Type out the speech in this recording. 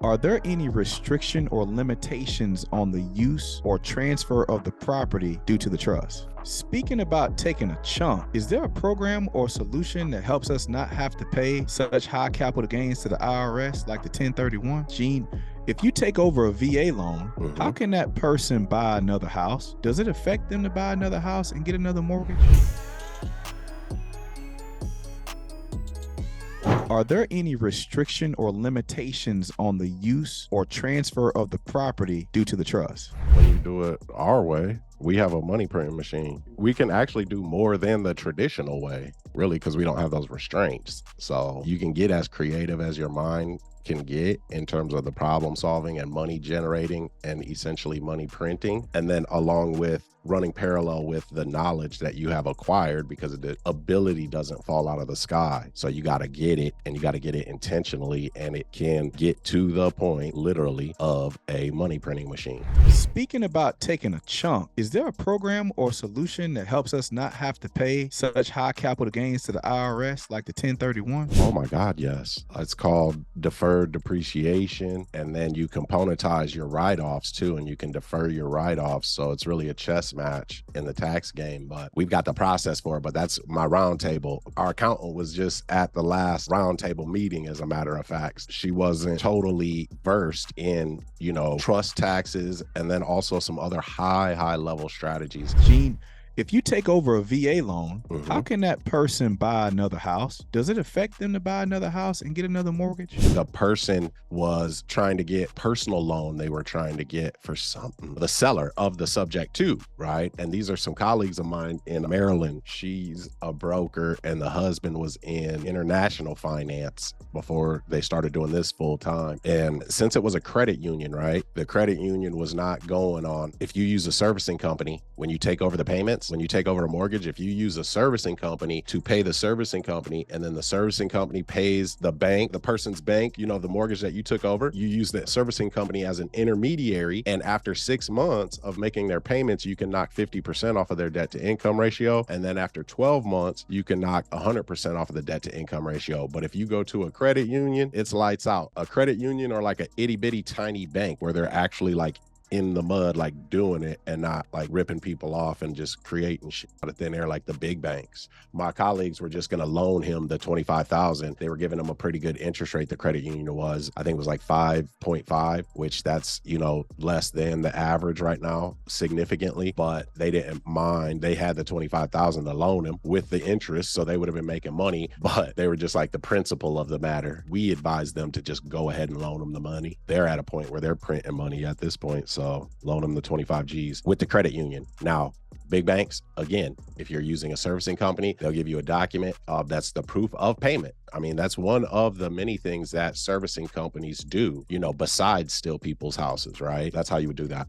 Are there any restriction or limitations on the use or transfer of the property due to the trust? Speaking about taking a chunk, is there a program or solution that helps us not have to pay such high capital gains to the IRS like the 1031? Gene, if you take over a VA loan, how can that person buy another house? Does it affect them to buy another house and get another mortgage? Are there any restriction or limitations on the use or transfer of the property due to the trust? When you do it our way, we have a money printing machine. We can actually do more than the traditional way, really, because we don't have those restraints. So you can get as creative as your mind can get in terms of the problem solving and money generating and essentially money printing. And then along with running parallel with the knowledge that you have acquired, because the ability doesn't fall out of the sky. So you got to get it, and you got to get it intentionally, and it can get to the point literally of a money printing machine. Speaking about taking a chunk, is there a program or solution that helps us not have to pay such high capital gains to the IRS like the 1031? Oh my God, yes. It's called Deferred Depreciation, and then you componentize your write-offs too, and you can defer your write-offs. So it's really a chess match in the tax game, but we've got the process for it. But that's my roundtable. Our accountant was just at the last roundtable meeting, as a matter of fact. She wasn't totally versed in, trust taxes, and then also some other high level strategies. Gene, if you take over a VA loan, how can that person buy another house? Does it affect them to buy another house and get another mortgage? The person was trying to get personal loan. They were trying to get for something. The seller of the subject too, right? And these are some colleagues of mine in Maryland. She's a broker, and the husband was in international finance before they started doing this full time. And since it was a credit union, right? The credit union was not going on. If you use a servicing company, when you take over the payments, when you take over a mortgage, if you use a servicing company to pay the servicing company, and then the servicing company pays the bank, the person's bank, the mortgage that you took over, you use the servicing company as an intermediary. And after 6 months of making their payments, you can knock 50% off of their debt to income ratio. And then after 12 months, you can knock 100% off of the debt to income ratio. But if you go to a credit union, it's lights out. A credit union, or like an itty bitty tiny bank where they're actually like in the mud, like doing it, and not like ripping people off and just creating shit out of thin air like the big banks. My colleagues were just going to loan him the $25,000. They were giving him a pretty good interest rate. The credit union was, I think it was like 5.5, which that's, less than the average right now, significantly, but they didn't mind. They had the $25,000 to loan him with the interest. So they would have been making money, but they were just like the principle of the matter. We advised them to just go ahead and loan them the money. They're at a point where they're printing money at this point. So loan them the 25 G's with the credit union. Now, big banks, again, if you're using a servicing company, they'll give you a document that's the proof of payment. I mean, that's one of the many things that servicing companies do, besides steal people's houses, right? That's how you would do that.